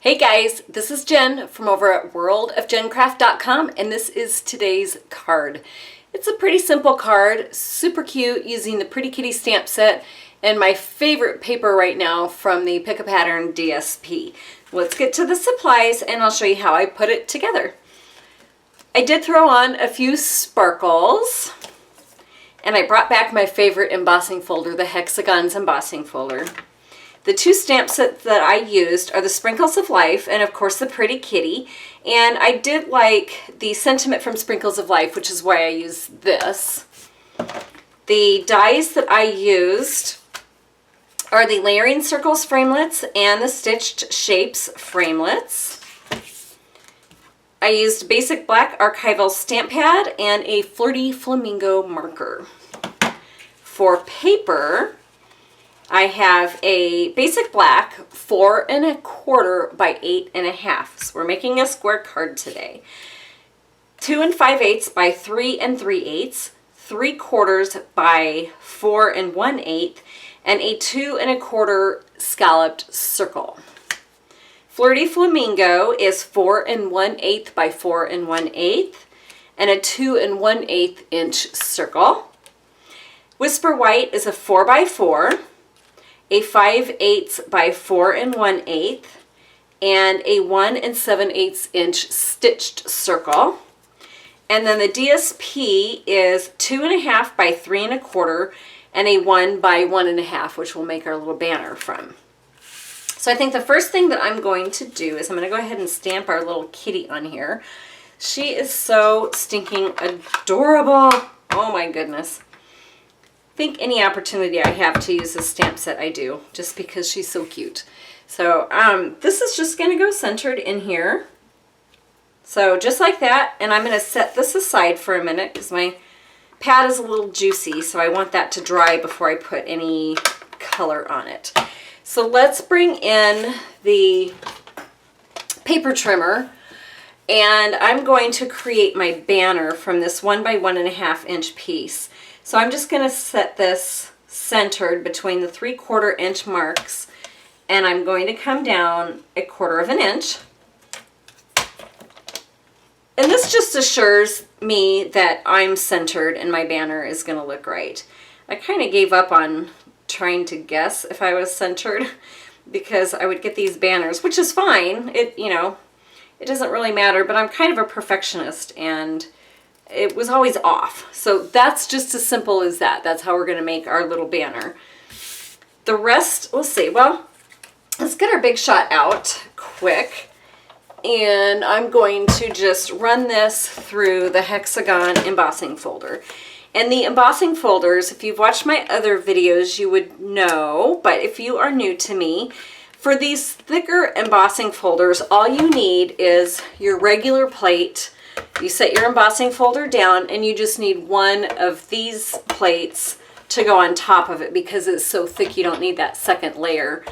Hey guys, this is Jen from over at worldofjencraft.com, and this is today's card. It's a pretty simple card, super cute, using the Pretty Kitty stamp set and my favorite paper right now from the Pick a Pattern DSP. Let's get to the supplies and I'll show you how I put it together. I did throw on a few sparkles, and I brought back my favorite embossing folder, the Hexagons embossing folder. The two stamp sets that I used are the Sprinkles of Life and of course the Pretty Kitty. And I did like the Sentiment from Sprinkles of Life, which is why I used this. The dies that I used are the Layering Circles Framelits and the Stitched Shapes Framelits. I used basic black Archival stamp pad and a Flirty Flamingo marker. For paper, I have a basic black 4 1/4 by 8 1/2. So we're making a square card today. 2 5/8 by 3 3/8, 3/4 by 4 1/8, and a 2 1/4 scalloped circle. Flirty Flamingo is 4 1/8 by 4 1/8, and a 2 1/8 inch circle. Whisper White is a 4 by 4. A 5/8 by 4 1/8, and a 1 7/8 inch stitched circle. And then the DSP is 2 1/2 by 3 1/4, and a 1 by 1 1/2, which we'll make our little banner from. So I think the first thing that I'm going to do is I'm going to go ahead and stamp our little kitty on here. She is so stinking adorable. Oh my goodness. I think any opportunity I have to use this stamp set I do, just because she's so cute. So this is just going to go centered in here. So just like that, and I'm going to set this aside for a minute because my pad is a little juicy, so I want that to dry before I put any color on it. So let's bring in the paper trimmer, and I'm going to create my banner from this 1 by 1 1/2 inch piece. So I'm just going to set this centered between the 3/4 inch marks, and I'm going to come down 1/4 inch. And this just assures me that I'm centered and my banner is going to look right. I kind of gave up on trying to guess if I was centered because I would get these banners, which is fine. It doesn't really matter, but I'm kind of a perfectionist and it was always off. So that's just as simple as that. That's how we're going to make our little banner. The rest, we'll see. Well, let's get our big shot out quick. And I'm going to just run this through the Hexagon embossing folder. And the embossing folders, if you've watched my other videos, you would know. But if you are new to me, for these thicker embossing folders, all you need is your regular plate. You set your embossing folder down and you just need one of these plates to go on top of it because it's so thick you don't need that second layer.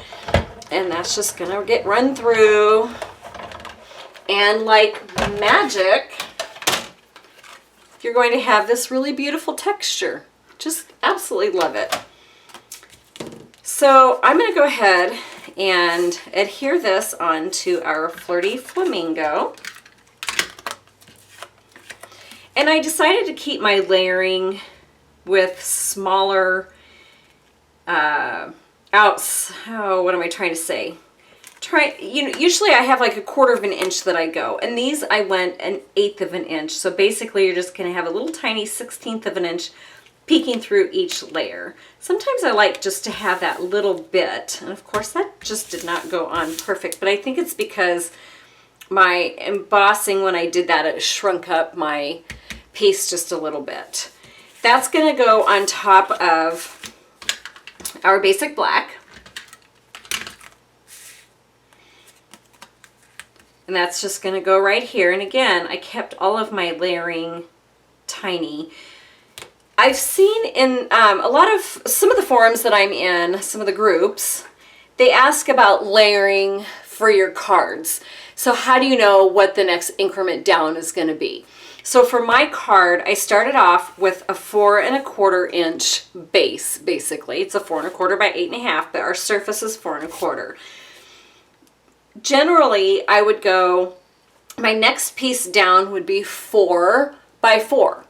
And that's just gonna get run through. And like magic, you're going to have this really beautiful texture. Just absolutely love it. So I'm gonna go ahead and adhere this onto our Flirty Flamingo. And I decided to keep my layering with smaller what am I trying to say? Usually I have like 1/4 inch that I go, and these I went 1/8 inch. So basically you're just going to have a little tiny 1/16 inch peeking through each layer. Sometimes I like just to have that little bit, and of course that just did not go on perfect, but I think it's because my embossing, when I did that, it shrunk up my piece just a little bit. That's going to go on top of our basic black. And that's just going to go right here. And again, I kept all of my layering tiny. I've seen in some of the forums that I'm in, some of the groups, they ask about layering for your cards. So how do you know what the next increment down is going to be? So for my card, I started off with a 4 1/4 inch base, basically. It's a 4 1/4 by 8 1/2, but our surface is 4 1/4. generally I would go, my next piece down would be 4 by 4.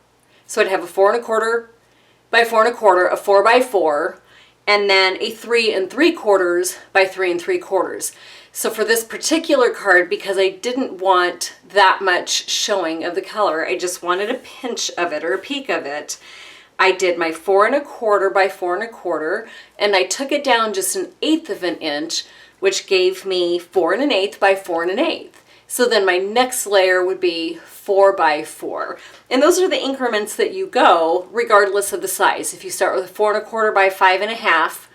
So I'd have a 4 1/4 by 4 1/4, a 4 by 4, and then a 3 3/4 by 3 3/4. So for this particular card, because I didn't want that much showing of the color, I just wanted a pinch of it or a peek of it, I did my 4 1/4 by 4 1/4, and I took it down just 1/8 of an inch, which gave me 4 1/8 by 4 1/8. So then my next layer would be 4 by 4. And those are the increments that you go regardless of the size. If you start with a 4 1/4 by 5 1/2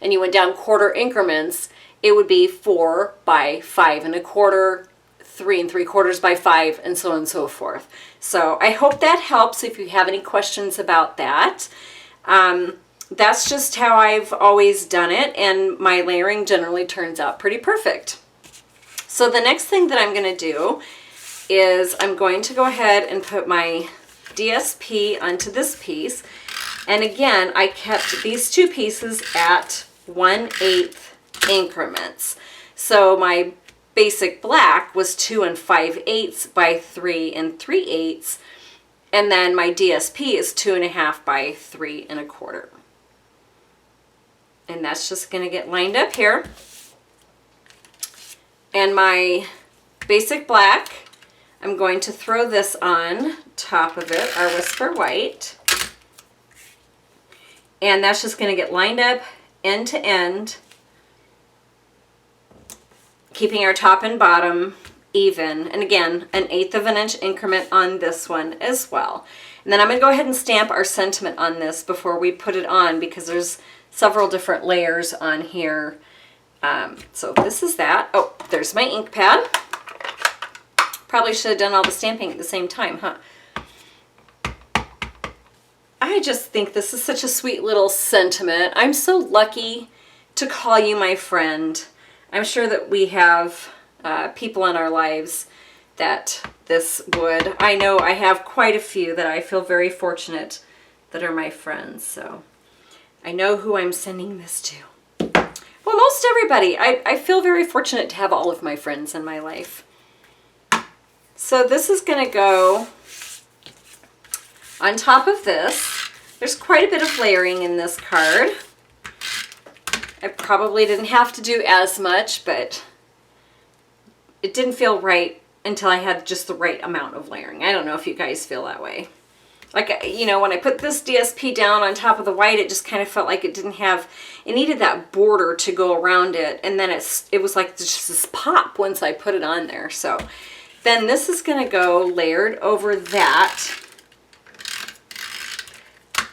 and you went down quarter increments, it would be 4 by 5 1/4, 3 3/4 by 5, and so on and so forth. So I hope that helps if you have any questions about that. That's just how I've always done it, and my layering generally turns out pretty perfect. So the next thing that I'm going to do is I'm going to go ahead and put my DSP onto this piece. And again, I kept these two pieces at 1/8 increments. So my basic black was 2 5/8 by 3 3/8, and then my DSP is 2 1/2 by 3 1/4. And that's just going to get lined up here. And my basic black, I'm going to throw this on top of it, our Whisper White. And that's just going to get lined up end to end, keeping our top and bottom even. And again, 1/8 of an inch increment on this one as well. And then I'm going to go ahead and stamp our sentiment on this before we put it on, because there's several different layers on here. So this is that. Oh, there's my ink pad. Probably should have done all the stamping at the same time, huh? I just think this is such a sweet little sentiment. I'm so lucky to call you my friend. I'm sure that we have people in our lives that this would. I know I have quite a few that I feel very fortunate that are my friends. So I know who I'm sending this to. Well, most everybody. I feel very fortunate to have all of my friends in my life. So this is going to go on top of this. There's quite a bit of layering in this card. I probably didn't have to do as much, but it didn't feel right until I had just the right amount of layering. I don't know if you guys feel that way. Like, you know, when I put this DSP down on top of the white, it just kind of felt like it didn't have, it needed that border to go around it. And then it was like just this pop once I put it on there. So then this is going to go layered over that.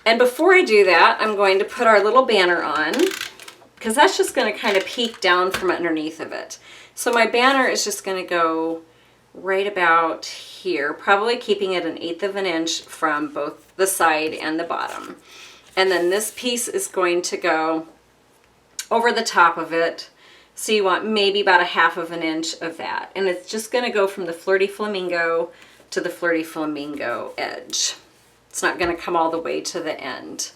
And before I do that, I'm going to put our little banner on, because that's just going to kind of peek down from underneath of it. So my banner is just going to go right about here, probably keeping it 1/8 of an inch from both the side and the bottom. And then this piece is going to go over the top of it. So you want maybe about 1/2 of an inch of that. And it's just going to go from the Flirty Flamingo to the Flirty Flamingo edge. It's not going to come all the way to the end.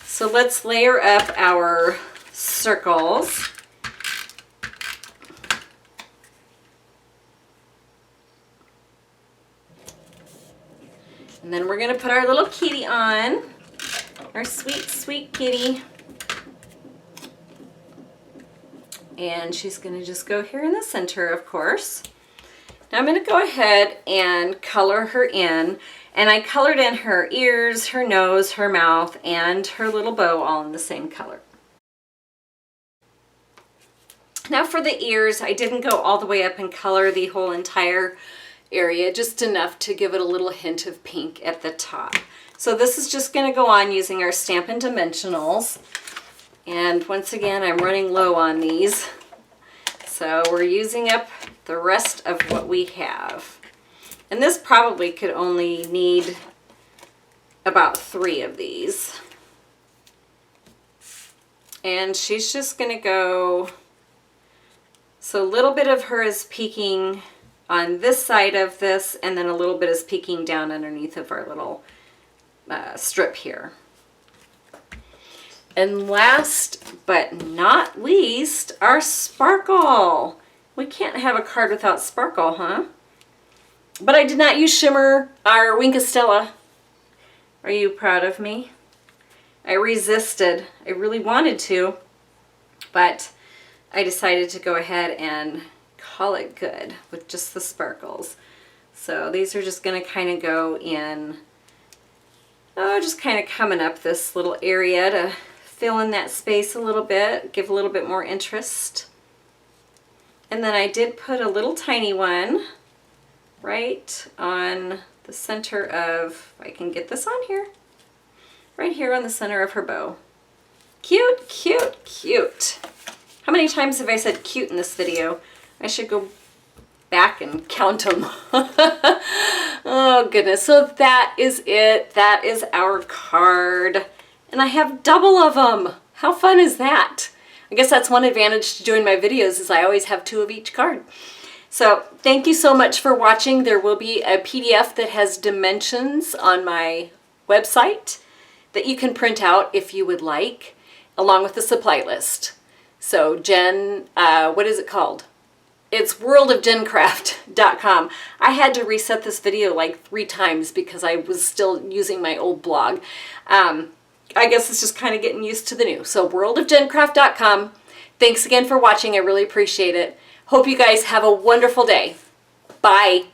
So let's layer up our circles. And then we're going to put our little kitty on, our sweet, sweet kitty. And she's going to just go here in the center, of course. Now I'm going to go ahead and color her in. And I colored in her ears, her nose, her mouth, and her little bow all in the same color. Now for the ears, I didn't go all the way up and color the whole entire area, just enough to give it a little hint of pink at the top. So this is just going to go on using our Stampin' Dimensionals. And once again, I'm running low on these. So we're using up the rest of what we have. And this probably could only need about 3 of these. And she's just going to go, so a little bit of her is peeking on this side of this, and then a little bit is peeking down underneath of our little strip here. And last but not least, our sparkle. We can't have a card without sparkle, huh? But I did not use shimmer or Wink of Stella. Are you proud of me? I resisted. I really wanted to, but I decided to go ahead and call it good with just the sparkles. So these are just going to kind of go in, just kind of coming up this little area to fill in that space a little bit, give a little bit more interest. And then I did put a little tiny one right on the center of, if I can get this on here, right here on the center of her bow. Cute, cute, cute. How many times have I said cute in this video? I should go back and count them. Oh goodness, so that is it. That is our card. And I have double of them. How fun is that? I guess that's one advantage to doing my videos is I always have 2 of each card. So thank you so much for watching. There will be a PDF that has dimensions on my website that you can print out if you would like, along with the supply list. So Jen, what is it called? It's worldofgencraft.com. I had to reset this video like 3 times because I was still using my old blog. I guess it's just kind of getting used to the new. So worldofgencraft.com. Thanks again for watching. I really appreciate it. Hope you guys have a wonderful day. Bye.